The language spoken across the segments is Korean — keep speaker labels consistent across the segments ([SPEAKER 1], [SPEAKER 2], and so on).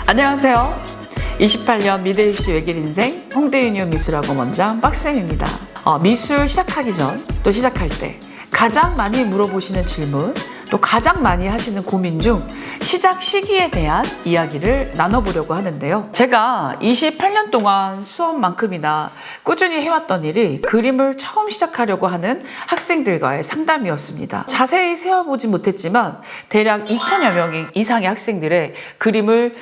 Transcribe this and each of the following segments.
[SPEAKER 1] 안녕하세요. 28년 미대입시 외길 인생 홍대유니온 미술학원 원장 빡쌤입니다. 미술 시작하기 전 또 시작할 때 가장 많이 물어보시는 질문, 또 가장 많이 하시는 고민 중 시작 시기에 대한 이야기를 나눠보려고 하는데요. 제가 28년 동안 수업만큼이나 꾸준히 해왔던 일이 그림을 처음 시작하려고 하는 학생들과의 상담이었습니다. 자세히 세어보지 못했지만 대략 2,000여 명 이상의 학생들의 그림을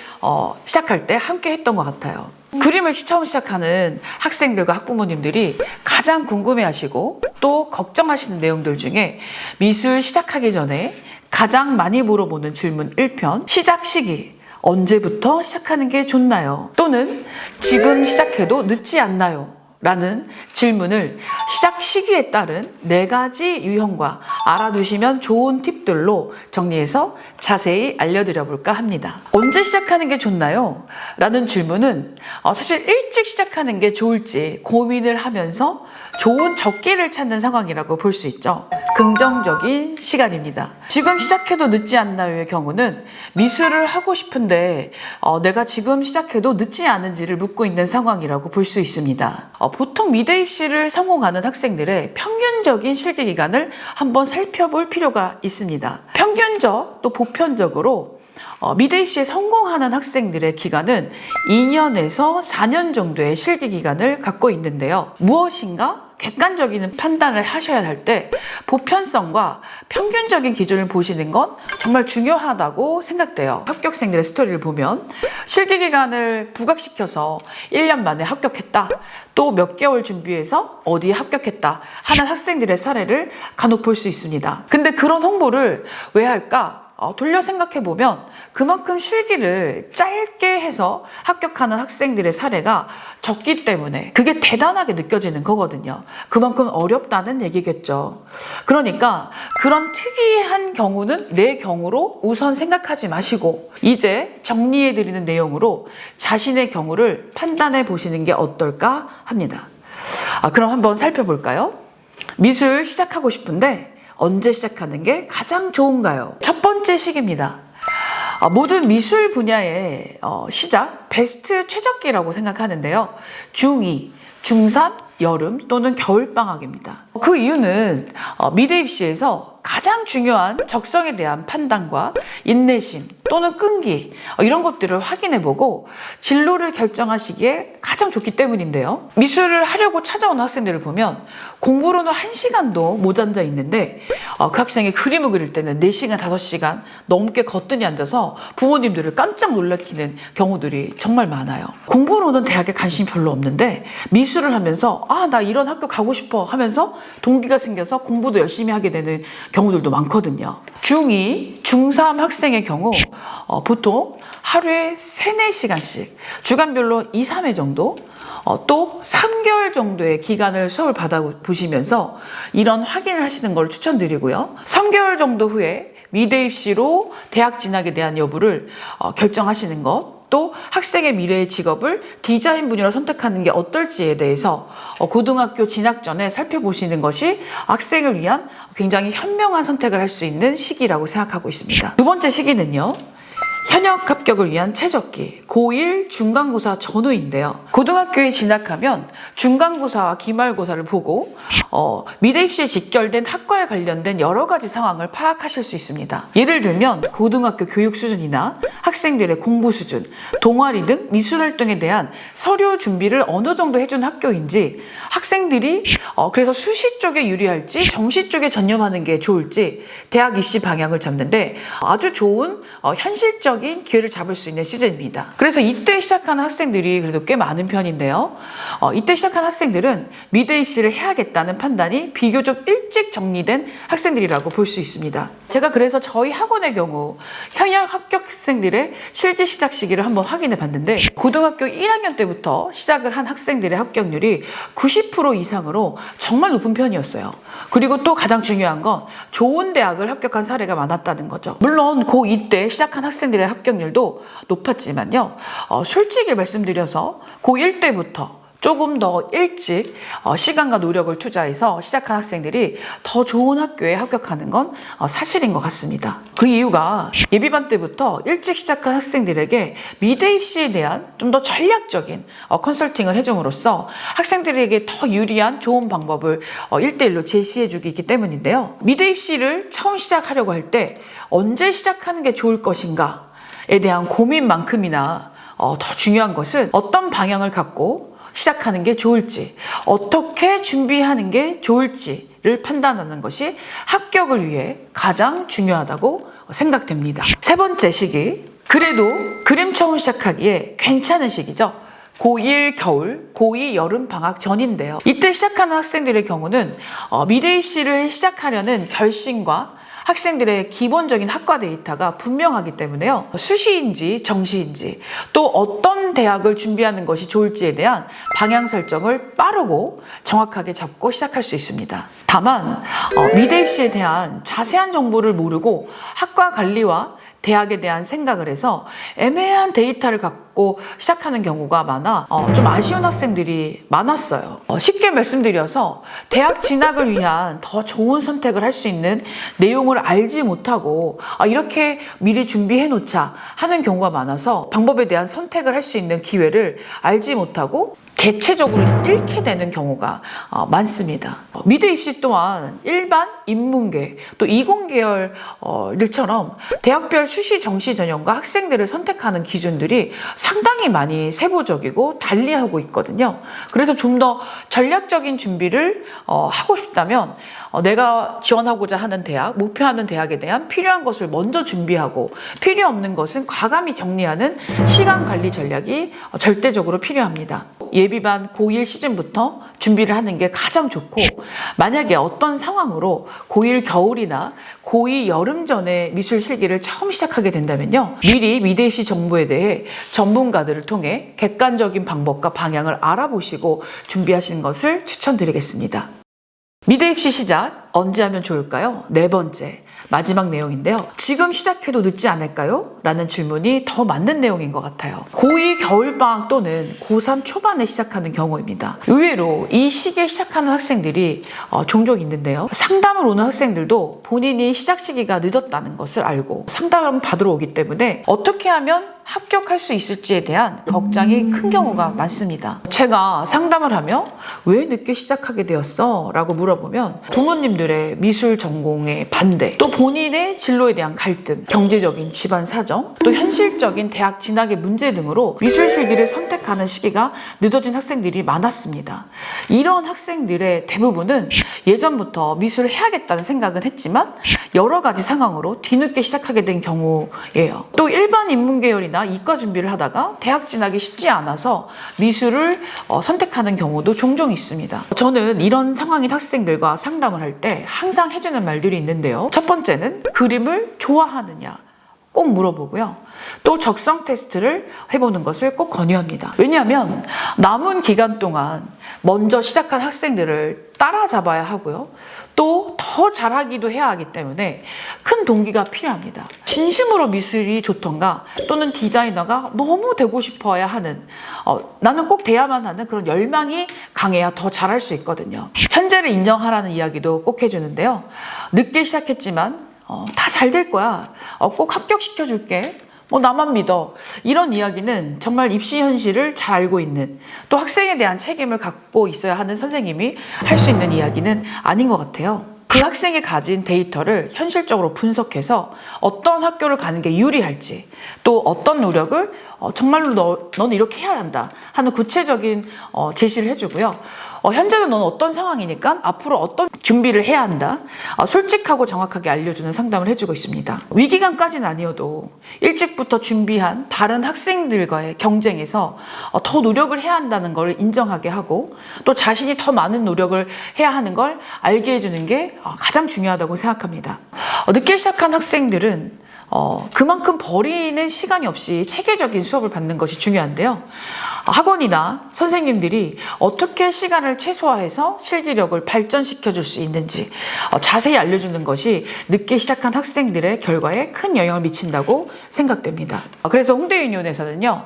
[SPEAKER 1] 시작할 때 함께 했던 것 같아요. 그림을 처음 시작하는 학생들과 학부모님들이 가장 궁금해하시고 또 걱정하시는 내용들 중에 미술 시작하기 전에 가장 많이 물어보는 질문 1편, 시작 시기, 언제부터 시작하는 게 좋나요? 또는 지금 시작해도 늦지 않나요? 라는 질문을 시작 시기에 따른 4가지 유형과 알아두시면 좋은 팁들로 정리해서 자세히 알려드려 볼까 합니다. 언제 시작하는 게 좋나요? 라는 질문은 사실 일찍 시작하는 게 좋을지 고민을 하면서 좋은 적기를 찾는 상황이라고 볼 수 있죠. 긍정적인 시간입니다. 지금 시작해도 늦지 않나요의 경우는 미술을 하고 싶은데 내가 지금 시작해도 늦지 않은지를 묻고 있는 상황이라고 볼 수 있습니다. 보통 미대 입시를 성공하는 학생들의 평균적인 실기 기간을 한번 살펴볼 필요가 있습니다. 평균적 또 보편적으로 미대 입시에 성공하는 학생들의 기간은 2년에서 4년 정도의 실기 기간을 갖고 있는데요. 무엇인가 객관적인 판단을 하셔야 할 때 보편성과 평균적인 기준을 보시는 건 정말 중요하다고 생각돼요. 합격생들의 스토리를 보면 실기 기간을 부각시켜서 1년 만에 합격했다, 또 몇 개월 준비해서 어디에 합격했다 하는 학생들의 사례를 간혹 볼 수 있습니다. 근데 그런 홍보를 왜 할까? 돌려 생각해보면 그만큼 실기를 짧게 해서 합격하는 학생들의 사례가 적기 때문에 그게 대단하게 느껴지는 거거든요. 그만큼 어렵다는 얘기겠죠. 그러니까 그런 특이한 경우는 내 경우로 우선 생각하지 마시고 이제 정리해드리는 내용으로 자신의 경우를 판단해 보시는 게 어떨까 합니다. 그럼 한번 살펴볼까요? 미술 시작하고 싶은데 언제 시작하는 게 가장 좋은가요? 첫 번째 시기입니다. 모든 미술 분야의 시작, 베스트 최적기라고 생각하는데요. 중2, 중3, 여름 또는 겨울방학입니다. 그 이유는 미대 입시에서 가장 중요한 적성에 대한 판단과 인내심 또는 끈기 이런 것들을 확인해보고 진로를 결정하시기에 가장 좋기 때문인데요. 미술을 하려고 찾아오는 학생들을 보면 공부로는 1시간도 못 앉아 있는데 그 학생이 그림을 그릴 때는 4시간, 5시간 넘게 거뜬히 앉아서 부모님들을 깜짝 놀라키는 경우들이 정말 많아요. 공부로는 대학에 관심이 별로 없는데 미술을 하면서 나 이런 학교 가고 싶어 하면서 동기가 생겨서 공부도 열심히 하게 되는 경우들도 많거든요. 중2, 중3 학생의 경우 보통 하루에 3, 4시간씩 주간별로 2, 3회 정도 또 3개월 정도의 기간을 수업을 받아보시면서 이런 확인을 하시는 걸 추천드리고요. 3개월 정도 후에 미대 입시로 대학 진학에 대한 여부를 결정하시는 것, 또 학생의 미래의 직업을 디자인 분야로 선택하는 게 어떨지에 대해서 고등학교 진학 전에 살펴보시는 것이 학생을 위한 굉장히 현명한 선택을 할 수 있는 시기라고 생각하고 있습니다. 두 번째 시기는요, 현역 합격을 위한 최적기, 고1 중간고사 전후인데요. 고등학교에 진학하면 중간고사와 기말고사를 보고 미대 입시에 직결된 학과에 관련된 여러 가지 상황을 파악하실 수 있습니다. 예를 들면 고등학교 교육 수준이나 학생들의 공부 수준, 동아리 등 미술 활동에 대한 서류 준비를 어느 정도 해준 학교인지, 학생들이 그래서 수시 쪽에 유리할지 정시 쪽에 전념하는 게 좋을지 대학 입시 방향을 잡는데 아주 좋은 현실적인 기회를 잡을 수 있는 시즌입니다. 그래서 이때 시작하는 학생들이 그래도 꽤 많은 편인데요. 이때 시작한 학생들은 미대 입시를 해야겠다는 판단이 비교적 일찍 정리된 학생들이라고 볼 수 있습니다. 제가 그래서 저희 학원의 경우 현역 합격 학생들의 실기 시작 시기를 한번 확인해 봤는데 고등학교 1학년 때부터 시작을 한 학생들의 합격률이 90% 이상으로 정말 높은 편이었어요. 그리고 또 가장 중요한 건 좋은 대학을 합격한 사례가 많았다는 거죠. 물론 고2 때 시작한 학생들의 합격률도 높았지만요. 솔직히 말씀드려서 고1 때부터 조금 더 일찍 시간과 노력을 투자해서 시작한 학생들이 더 좋은 학교에 합격하는 건 사실인 것 같습니다. 그 이유가 예비반 때부터 일찍 시작한 학생들에게 미대 입시에 대한 좀 더 전략적인 컨설팅을 해줌으로써 학생들에게 더 유리한 좋은 방법을 1대1로 제시해주기 있기 때문인데요. 미대 입시를 처음 시작하려고 할 때 언제 시작하는 게 좋을 것인가에 대한 고민만큼이나 더 중요한 것은 어떤 방향을 갖고 시작하는 게 좋을지, 어떻게 준비하는 게 좋을지를 판단하는 것이 합격을 위해 가장 중요하다고 생각됩니다. 세 번째 시기, 그래도 그림 처음 시작하기에 괜찮은 시기죠. 고1 겨울, 고2 여름 방학 전인데요. 이때 시작하는 학생들의 경우는 미대 입시를 시작하려는 결심과 학생들의 기본적인 학과 데이터가 분명하기 때문에요. 수시인지 정시인지 또 어떤 대학을 준비하는 것이 좋을지에 대한 방향 설정을 빠르고 정확하게 잡고 시작할 수 있습니다. 다만 미대 입시에 대한 자세한 정보를 모르고 학과 관리와 대학에 대한 생각을 해서 애매한 데이터를 갖고 시작하는 경우가 많아 좀 아쉬운 학생들이 많았어요. 쉽게 말씀드려서 대학 진학을 위한 더 좋은 선택을 할 수 있는 내용을 알지 못하고 이렇게 미리 준비해 놓자 하는 경우가 많아서 방법에 대한 선택을 할 수 있는 기회를 알지 못하고 대체적으로 잃게 되는 경우가 많습니다. 미대 입시 또한 일반, 인문계, 또 이공계열들처럼 대학별 수시, 정시 전형과 학생들을 선택하는 기준들이 상당히 많이 세부적이고 달리하고 있거든요. 그래서 좀 더 전략적인 준비를 하고 싶다면 내가 지원하고자 하는 대학, 목표하는 대학에 대한 필요한 것을 먼저 준비하고 필요 없는 것은 과감히 정리하는 시간 관리 전략이 절대적으로 필요합니다. 예비반 고1 시즌부터 준비를 하는 게 가장 좋고, 만약에 어떤 상황으로 고1 겨울이나 고2 여름 전에 미술 실기를 처음 시작하게 된다면요, 미리 미대 입시 정보에 대해 전문가들을 통해 객관적인 방법과 방향을 알아보시고 준비하시는 것을 추천드리겠습니다. 미대 입시 시작 언제 하면 좋을까요? 네 번째, 마지막 내용인데요. 지금 시작해도 늦지 않을까요? 라는 질문이 더 맞는 내용인 것 같아요. 고2 겨울방학 또는 고3 초반에 시작하는 경우입니다. 의외로 이 시기에 시작하는 학생들이 종종 있는데요. 상담을 오는 학생들도 본인이 시작 시기가 늦었다는 것을 알고 상담을 받으러 오기 때문에 어떻게 하면 합격할 수 있을지에 대한 걱정이 큰 경우가 많습니다. 제가 상담을 하며 왜 늦게 시작하게 되었어? 라고 물어보면 부모님들의 미술 전공의 반대, 또 본인의 진로에 대한 갈등, 경제적인 집안 사정, 또 현실적인 대학 진학의 문제 등으로 미술 실기를 선택하는 시기가 늦어진 학생들이 많았습니다. 이런 학생들의 대부분은 예전부터 미술을 해야겠다는 생각은 했지만 여러 가지 상황으로 뒤늦게 시작하게 된 경우예요. 또 일반 인문계열이나 이과 준비를 하다가 대학 진학이 쉽지 않아서 미술을 선택하는 경우도 종종 있습니다. 저는 이런 상황인 학생들과 상담을 할 때 항상 해주는 말들이 있는데요. 첫 번째는 그림을 좋아하느냐 꼭 물어보고요. 또 적성 테스트를 해보는 것을 꼭 권유합니다. 왜냐하면 남은 기간 동안 먼저 시작한 학생들을 따라잡아야 하고요. 또 더 잘하기도 해야 하기 때문에 큰 동기가 필요합니다. 진심으로 미술이 좋던가 또는 디자이너가 너무 되고 싶어야 하는 나는 꼭 돼야만 하는 그런 열망이 강해야 더 잘할 수 있거든요. 현재를 인정하라는 이야기도 꼭 해주는데요. 늦게 시작했지만 다 잘 될 거야. 꼭 합격시켜줄게. 나만 믿어. 이런 이야기는 정말 입시 현실을 잘 알고 있는, 또 학생에 대한 책임을 갖고 있어야 하는 선생님이 할 수 있는 이야기는 아닌 것 같아요. 그 학생이 가진 데이터를 현실적으로 분석해서 어떤 학교를 가는 게 유리할지, 또 어떤 노력을 정말로 너는 이렇게 해야 한다 하는 구체적인 제시를 해주고요. 현재는 너는 어떤 상황이니까 앞으로 어떤 준비를 해야 한다, 솔직하고 정확하게 알려주는 상담을 해주고 있습니다. 위기감까지는 아니어도 일찍부터 준비한 다른 학생들과의 경쟁에서 더 노력을 해야 한다는 걸 인정하게 하고, 또 자신이 더 많은 노력을 해야 하는 걸 알게 해주는 게 가장 중요하다고 생각합니다. 늦게 시작한 학생들은 그만큼 버리는 시간이 없이 체계적인 수업을 받는 것이 중요한데요. 학원이나 선생님들이 어떻게 시간을 최소화해서 실기력을 발전시켜 줄 수 있는지 자세히 알려주는 것이 늦게 시작한 학생들의 결과에 큰 영향을 미친다고 생각됩니다. 그래서 홍대 유니온에서는요,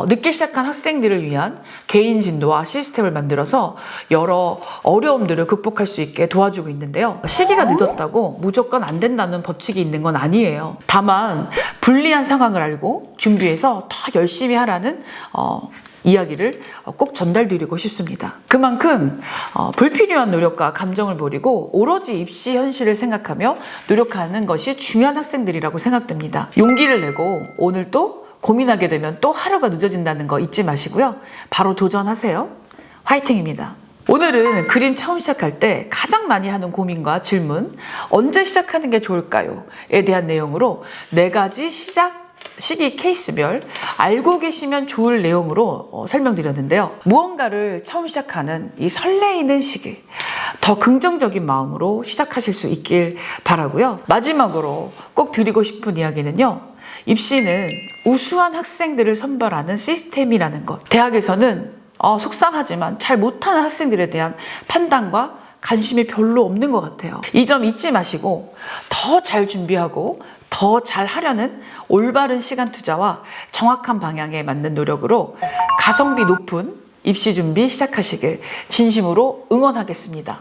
[SPEAKER 1] 늦게 시작한 학생들을 위한 개인 진도와 시스템을 만들어서 여러 어려움들을 극복할 수 있게 도와주고 있는데요. 시기가 늦었다고 무조건 안 된다는 법칙이 있는 건 아니에요. 다만 불리한 상황을 알고 준비해서 더 열심히 하라는 이야기를 꼭 전달드리고 싶습니다. 그만큼 불필요한 노력과 감정을 버리고 오로지 입시 현실을 생각하며 노력하는 것이 중요한 학생들이라고 생각됩니다. 용기를 내고 오늘 또 고민하게 되면 또 하루가 늦어진다는 거 잊지 마시고요. 바로 도전하세요. 화이팅입니다. 오늘은 그림 처음 시작할 때 가장 많이 하는 고민과 질문, 언제 시작하는 게 좋을까요?에 대한 내용으로 4가지 시기 케이스별 알고 계시면 좋을 내용으로 설명드렸는데요. 무언가를 처음 시작하는 이 설레이는 시기, 더 긍정적인 마음으로 시작하실 수 있길 바라고요. 마지막으로 꼭 드리고 싶은 이야기는요. 입시는 우수한 학생들을 선발하는 시스템이라는 것. 대학에서는 속상하지만 잘 못하는 학생들에 대한 판단과 관심이 별로 없는 것 같아요. 이 점 잊지 마시고 더 잘 준비하고 더 잘 하려는 올바른 시간 투자와 정확한 방향에 맞는 노력으로 가성비 높은 입시 준비 시작하시길 진심으로 응원하겠습니다.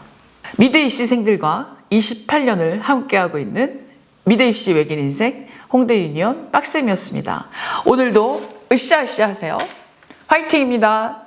[SPEAKER 1] 미대 입시생들과 28년을 함께하고 있는 미대 입시 외길 인생 홍대 유니온 빡쌤이었습니다. 오늘도 으쌰으쌰 하세요. 화이팅입니다.